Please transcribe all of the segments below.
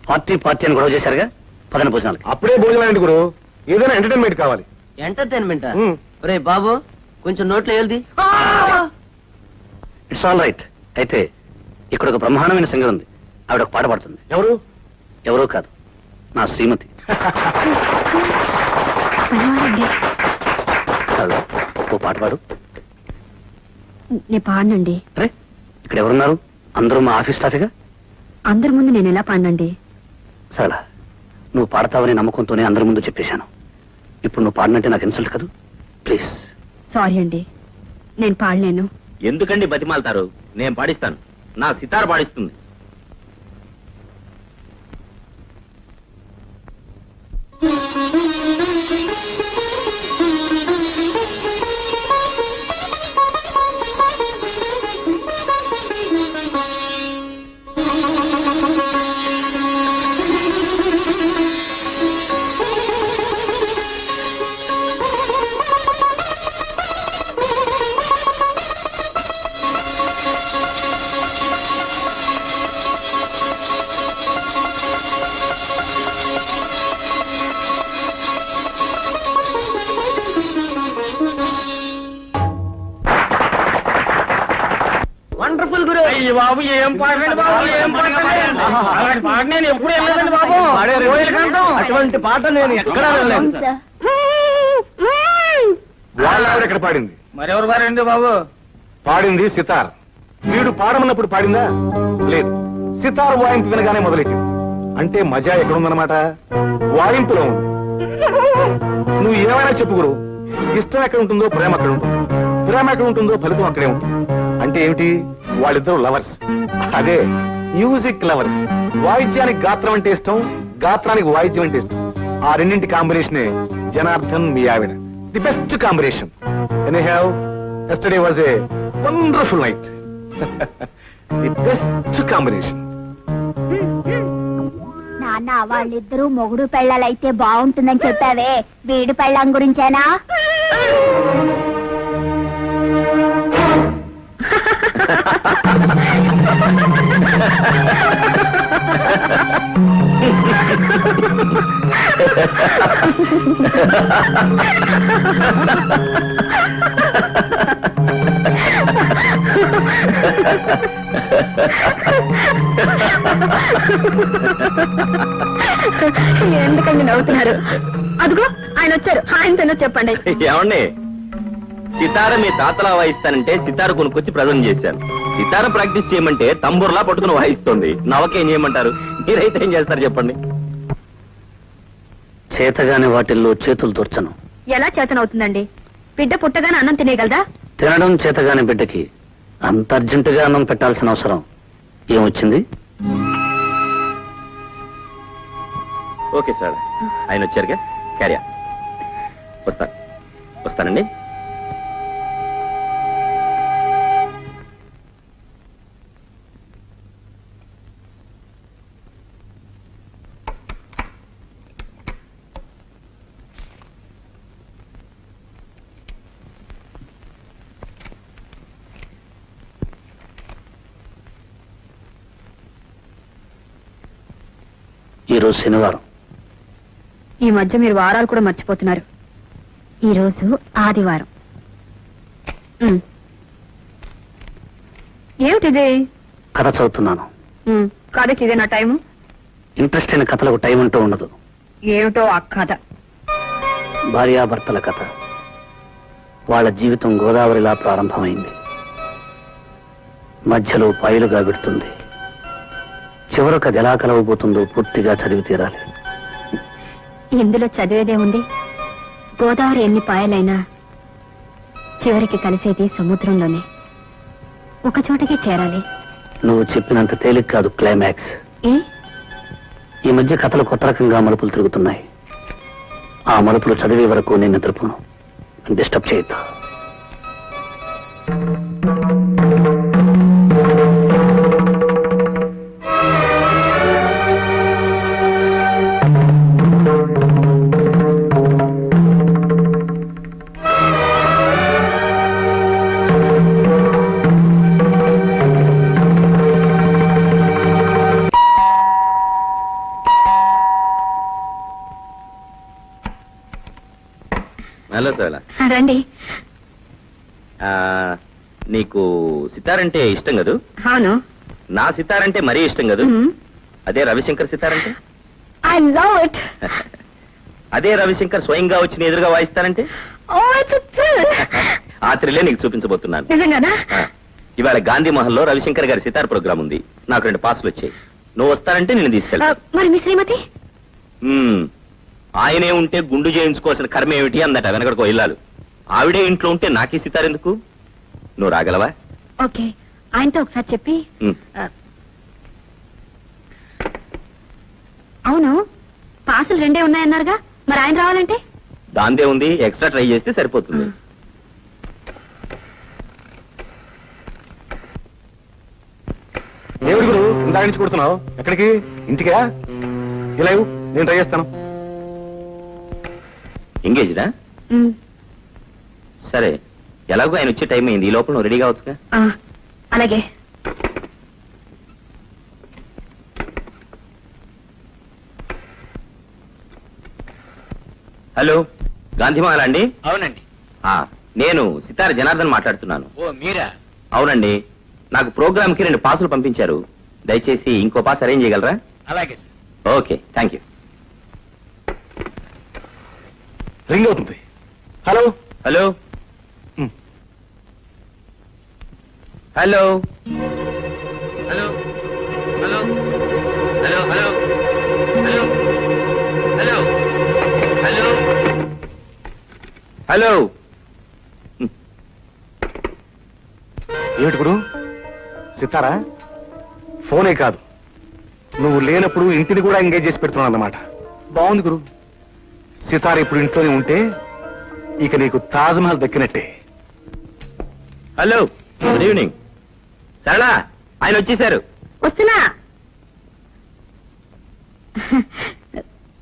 Party party అని గొడవ చేశారుగా, పదని భోజనాలకి. అప్పుడే భోజనం ఏంటి గురు, ఏదైనా ఎంటర్టైన్మెంట్ కావాలి. ఎంటర్టైన్మెంట్ రే బాబు, కొంచెం నోట్లో వెళ్ది. It's all right. అయితే ఇక్కడ ఒక బ్రహ్మాండమైన సింగర్ ఉంది, ఆవిడ ఒక పాట పాడుతుంది. ఎవరు? ఎవరో కాదు, నా శ్రీమతి. ఓ పాట పాడు. నేను పాడనండి. అరే, ఇక్కడ ఎవరున్నారు? అందరూ మా ఆఫీస్ స్టాఫేగా. అందరి ముందు నేను ఎలా పాడనండి? సరే, నువ్వు పాడతావని నమ్మకంతోనే అందరి ముందు చెప్పేశాను. ఇప్పుడు నువ్వు పాడినంటే నాకు ఇన్సల్ట్ కాదు, ప్లీజ్. సారీ అండి, నేను పాడలేను. ఎందుకండి బతిమాలతారు? నేను పాడిస్తాను, నా సితార్ పాడిస్తుంది. వండర్ఫుల్ గురు. అయ్యి బాబు, ఏం పాడండి బాబు, ఏం పాడండి. అలాంటి పాట నేను ఎప్పుడు వెళ్ళలేదండి బాబు. అటువంటి పాట నేను ఎక్కడా వెళ్ళలేదు. వాళ్ళ ఆవిడ ఎక్కడ పాడింది? మరెవరు పాడండి బాబు? పాడింది సితార్. వీడు పాడమన్నప్పుడు పాడిందా? లేదు, సితార్ వాయింపు వినగానే మొదలెట్టింది. అంటే మజా ఎక్కడుందన్నమాట? వాయింపులో ఉంది. నువ్వు ఏమైనా చెప్పు గురు, ఇష్టం ఎక్కడ ఉంటుందో ప్రేమ అక్కడ ఉంటుంది, ప్రేమ ఎక్కడ ఉంటుందో ఫలితం అక్కడే ఉంటుంది. అంటే ఏమిటి? వాళ్ళిద్దరూ లవర్స్. అదే మ్యూజిక్ లవర్స్. వాయిద్యానికి గాత్రం అంటే ఇష్టం, గాత్రానికి వాయిద్యం అంటే ఇష్టం. ఆ రెండింటి కాంబినేషనే జనార్దన్ మీ ఆవిడ. The best combination. Anyhow, yesterday was a wonderful night. The best combination. నాన్న, వాళ్ళిద్దరూ మొగుడు పెళ్ళాలైతే బాగుంటుందని చెప్పావే, వీడి పెళ్ళం గురించేనా? ఎందుకండి నవ్వుతున్నారు? అదిగో ఆయన వచ్చారు, ఆయనతోనో చెప్పండి. ఏమండి, సితార మీ తాతలా వాయిస్తానంటే సితార కొనుక్కొచ్చి ప్రజెంట్ చేశాను. సితార ప్రాక్టీస్ చేయమంటే తంబూర్లా పట్టుకుని వాయిస్తుంది. నవకేం చేయమంటారు? మీరైతే ఏం చేస్తారు చెప్పండి? చేతగాని వాటిల్లో చేతులు తొర్చను. ఎలా చేతనవుతుందండి? బిడ్డ పుట్టగానే అన్నం తినేయగలదా? తినడం చేతగాని బిడ్డకి అంత అర్జెంటుగా అన్నం పెట్టాల్సిన అవసరం ఏమొచ్చింది? ఓకే సార్, ఆయన వచ్చారుగా, క్యారియా. వస్తానండి. ఈరోజు శనివారం. ఈ మధ్య మీరు వారాలు కూడా మర్చిపోతున్నారు. ఈ రోజు ఆదివారం. ఏమిటిది? కథ చదువుతున్నాను. కథకి ఇదే నా టైము? ఇంట్రెస్ట్ అయిన కథలకు టైం అంటూ ఉండదు. ఏమిటో ఆ కథ? భార్యాభర్తల కథ. వాళ్ళ జీవితం గోదావరిలా ప్రారంభమైంది, మధ్యలో పాయలుగా విడుతుంది. చివరకు అది ఎలా కలవబోతుందో పూర్తిగా చదివి తీరాలి. ఇందులో చదివేదే ఉంది? గోదావరి ఎన్ని పాయలైనా చివరికి కలిసేది సముద్రంలోనే. ఒక చోటకి చేరాలి. నువ్వు చెప్పినంత తేలిక కాదు క్లైమాక్స్. ఈ మధ్య కథలు కొత్త రకంగా మలుపులు తిరుగుతున్నాయి. ఆ మలుపులు చదివే వరకు నేను నిద్రపోను. డిస్టర్బ్ చేయొద్దు. హలో సోలా. రండి. నీకు సితారంటే ఇష్టం కదూ? అవును. నా సితారంటే మరీ ఇష్టం కదూ? అదే రవిశంకర్ సితారంటే? I love it. అదే రవిశంకర్ స్వయంగా వచ్చి నీ ఎదురుగా వాయిస్తానంటే? Oh it's a thrill. ఆ థ్రిల్లే నీకు చూపించబోతున్నాను. నిజంగానా? ఇవాళ గాంధీ మహల్ లో రవిశంకర్ గారి సితార్ ప్రోగ్రామ్ ఉంది. నాకు 2 పాసులు వచ్చాయి. నువ్వు వస్తానంటే నేను తీసుకెళ్తా. మరి మీ శ్రీమతి? ఆయనే ఉంటే గుండు చేయించుకోవాల్సిన కర్మ ఏమిటి అందట వెనకడికో ఇల్లాలు. ఆవిడే ఇంట్లో ఉంటే నాకీ సితార్ ఎందుకు? నువ్వు రాగలవా? ఓకే, ఆయనతో ఒకసారి చెప్పి. అవును, పాసులు 2 ఉన్నాయన్నారుగా, మరి ఆయన రావాలంటే? దాందే ఉంది, ఎక్స్ట్రా ట్రై చేస్తే సరిపోతుంది. దేవుడి గురు ఇందా నుంచి కొడుతున్నావు. ఎక్కడికి? ఇంటికా? ఇలా ఇవ్వు, నేను ట్రై చేస్తాను. ఎంగేజ్డా? సరే, ఎలాగో ఆయన వచ్చే టైం అయింది. ఈ లోపల నువ్వు రెడీ కావచ్చుగా. అలాగే. హలో, గాంధీమహల్ అండి? అవునండి. నేను సితార జనార్దన్ మాట్లాడుతున్నాను. ఓ మీరా? అవునండి, నాకు ప్రోగ్రామ్ కి 2 పాసులు పంపించారు. దయచేసి ఇంకో పాస్ అరేంజ్ చేయగలరా? అలాగే sir. Okay, thank you. Ring అవుతుంది. Hello hello hello hello hello hello hello hello hello hello hello. ఏమిటి గురు? సితారా? ఫోనే కాదు, నువ్వు లేనప్పుడు ఇంటిని కూడా ఎంగేజ్ చేసి పెడుతున్నావు అన్నమాట. బాగుంది గురు. సితార ఇప్పుడు ఇంట్లోనే ఉంటే ఇక నీకు తాజ్ మహల్ దక్కినట్టే. Hello, good evening. సరళా, ఆయన వచ్చేసారు. వస్తున్నా.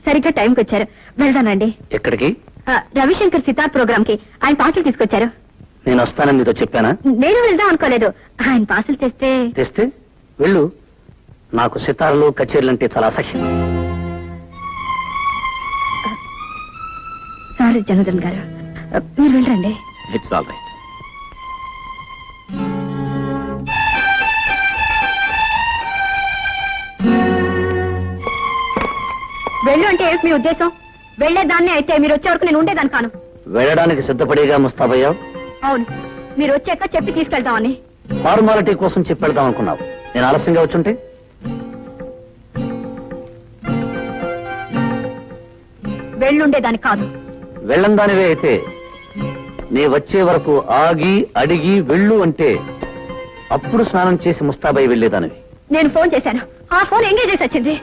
సరిగ్గా టైంకి వచ్చారు. వెళ్దానండి. ఎక్కడికి? రవిశంకర్ సితార్ ప్రోగ్రామ్ కి ఆయన పాసులు తీసుకొచ్చారు. నేను వస్తానని నీతో చెప్పానా? నేను వెళ్దాం అనుకోలేదు. ఆయన పాసులు తెస్తే వెళ్ళు. నాకు సితార్లు కచేరీలు అంటే చాలా అసహ్యం. సారీ జనార్దన్ గారు, మీరు వెళ్ళండి. It's all right. వెళ్ళు అంటే ఏంటి మీ ఉద్దేశం? వెళ్లేదాన్ని అయితే మీరు వచ్చే వరకు నేను ఉండేదాన్ని కాను. వెళ్ళడానికి సిద్ధపడేగా ముస్తాబయ్యావు. అవును, మీరు వచ్చాక చెప్పి తీసుకెళ్తామని. ఫార్మాలిటీ కోసం చెప్పెళ్దాం అనుకున్నావు. నేను ఆలస్యంగా వచ్చుంటే? వెళ్ళుండేదాన్ని కాదు. వెళ్ళందానివే అయితే నీ వచ్చే వరకు ఆగి అడిగి వెళ్ళు అంటే అప్పుడు స్నానం చేసి ముస్తాబై వెళ్ళేదానివి. నేను ఫోన్ చేశాను, ఆ ఫోన్ ఎంగేజ్ చేసి వచ్చింది.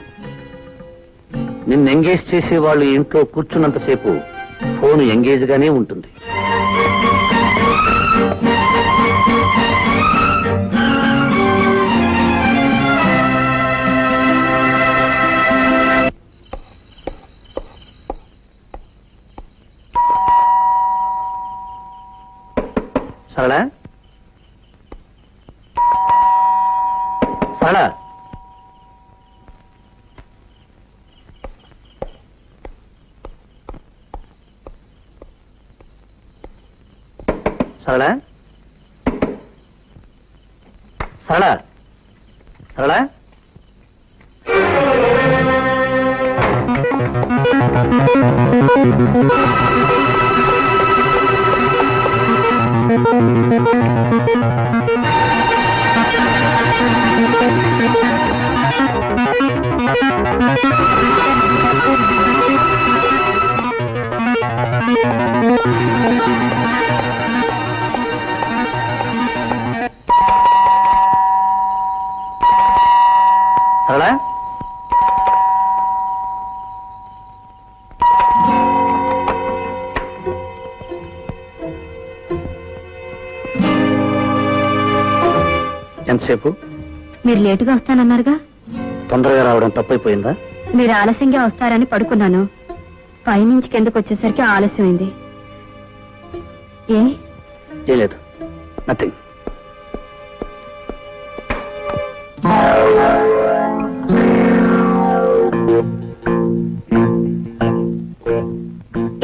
నిన్ను ఎంగేజ్ చేసే వాళ్ళు ఇంట్లో కూర్చున్నంతసేపు ఫోన్ ఎంగేజ్ గానే ఉంటుంది. సరళా, సరళా, సరళా, సరళా, సరళా. సరళా, ఎంతసేపు? మీరు లేటుగా వస్తానన్నారుగా. తొందరగా రావడం తప్పైపోయిందా? మీరు ఆలస్యంగా వస్తారని పడుకున్నాను. పైనుంచి కిందకు వచ్చేసరికి ఆలస్యమైంది. ఏ లేదు, నథింగ్.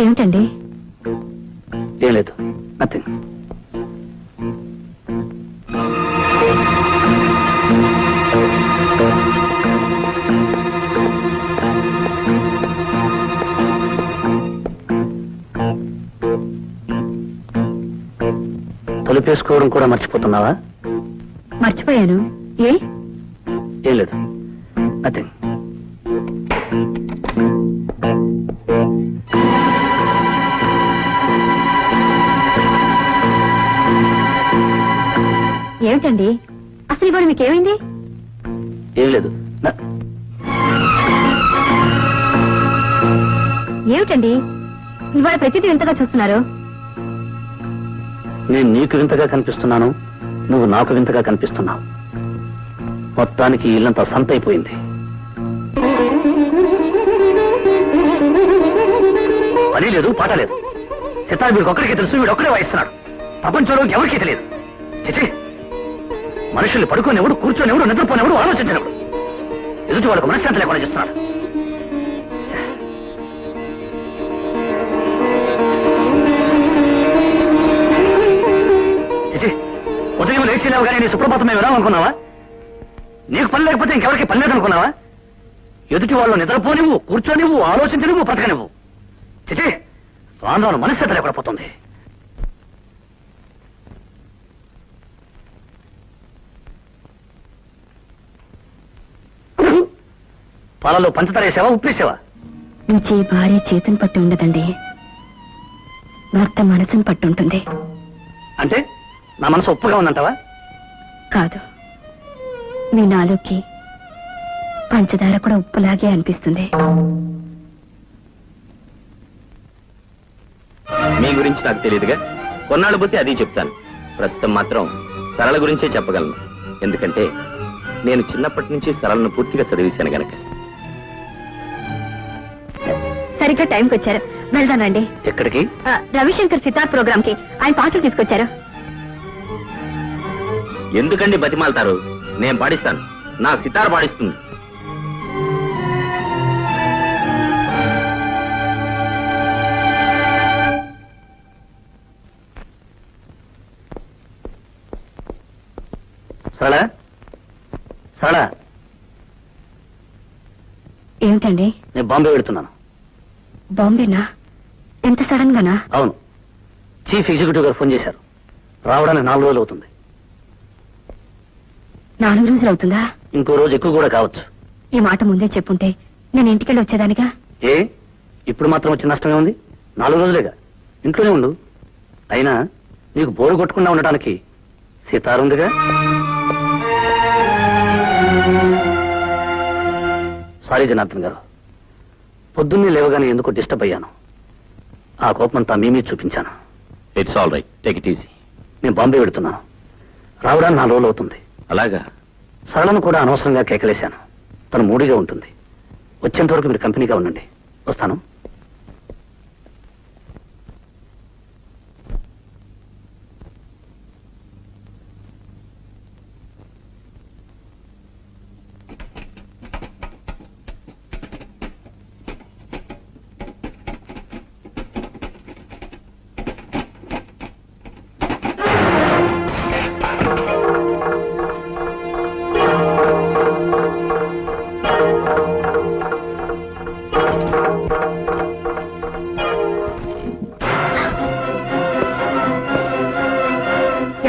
ఏమిటండి? తలుపేసుకోవడం కూడా మర్చిపోతున్నావా? మర్చిపోయాను. ఏ? ఏం లేదు, నథింగ్. ఏమిటండి అసలు ఇవాళ మీకేమైంది? ఏం లేదు. ఏమిటండి ఇవాళ ప్రతిదీ వింతగా చూస్తున్నారు? నేను నీకు వింతగా కనిపిస్తున్నాను, నువ్వు నాకు వింతగా కనిపిస్తున్నావు. మొత్తానికి ఈ ఇల్లంతా సంత అయిపోయింది. పని లేదు, పాట లేదు. సితార్ వీడికి ఒక్కడికి తెలుసు, వీడు ఒక్కడే వాయిస్తున్నాడు. ప్రపంచంలో ఎవరికీ తెలియదు. చిచి, మనుషుల్ని పడుకోనివ్వడు, కూర్చొనివ్వడు, నిద్రపోనివ్వడు, ఆలోచించనివ్వడు. ఎదుటి వాళ్ళకు మనశ్శాంతి లేకుండా చేస్తున్నాడు. చిచి, ఉదయం లేచినావు కానీ నీ సుప్రభాతమే వినాలనుకున్నావా? నీకు పని లేకపోతే ఇంకెవరికి పని లేదనుకున్నావా? ఎదుటి వాళ్ళు నిద్రపోనివ్వు, కూర్చొనివ్వు, ఆలోచించనివ్వు, బ్రతకనివ్వు. చిచి, రాను రాను మనశ్శాంతి లేకుండా పోతుంది. పాలలో పంచదార వేసావా, ఉప్పేసావా? రుచి భార్య చేతిని పట్టి ఉండదండి, భర్త మనసును పట్టుంటుంది. అంటే నా మనసు ఉప్పుగా ఉందంటావా? కాదు, మీ నాలుగుకి పంచదార కూడా ఉప్పులాగే అనిపిస్తుంది. మీ గురించి నాకు తెలియదుగా, కొన్నాళ్ళు పోతే అది చెప్తాను. ప్రస్తుతం మాత్రం సరళ గురించే చెప్పగలను. ఎందుకంటే నేను చిన్నప్పటి నుంచి సరళను పూర్తిగా చదివేశాను గనక. సరిగ్గా టైంకి వచ్చారు, వెళ్దానండి. ఎక్కడికి? రవిశంకర్ సితార్ ప్రోగ్రామ్ కి ఆయన పాటలు తీసుకొచ్చారు. ఎందుకండి బతిమాలతారు? నేను పాడిస్తాను, నా సితార్ పాడిస్తుంది. సరళ, సరళ, ఏమిటండి? నేను బాంబే వెళుతున్నాను. బాంబేనా? ఎంత సడన్ గానా? అవును, చీఫ్ ఎగ్జిక్యూటివ్ గారు ఫోన్ చేశారు. రావడానికి 4 రోజులు అవుతుంది. 4 రోజులు అవుతుందా? ఇంకో రోజు ఎక్కువ కూడా కావచ్చు. ఈ మాట ముందే చెప్పుంటే నేను ఇంటికెళ్ళి వచ్చేదానిగా. ఏ, ఇప్పుడు మాత్రం వచ్చిన నష్టమే ఉంది? 4 రోజులేగా, ఇంట్లోనే ఉండు. అయినా నీకు బోరు కొట్టకుండా ఉండటానికి సితార్ ఉందిగా. సారీ జనార్దన్ గారు, పొద్దున్నే లేవగానే ఎందుకో డిస్టర్బ్ అయ్యాను. ఆ కోపమంతా మీ మీద చూపించాను. It's all right, take it easy. నేను బాంబే వెడుతున్నాను. రావడానికి 4 రోజులు అవుతుంది. అలాగా? సరళను కూడా అనవసరంగా కేకలేశాను. తను మూడిగా ఉంటుంది. వచ్చేంత వరకు మీరు కంపెనీగా ఉండండి. వస్తాను.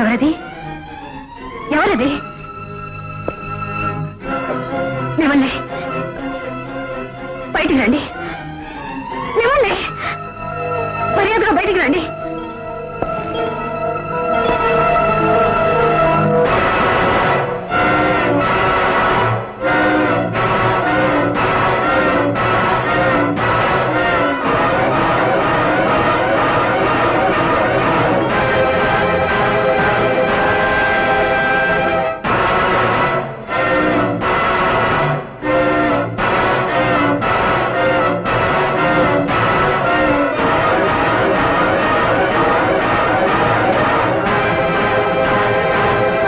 ఎవరది? ఎవరది? మిమ్మల్ని బయటికి రండి. మిమ్మల్ని మర్యాదగా బయటికి రండి.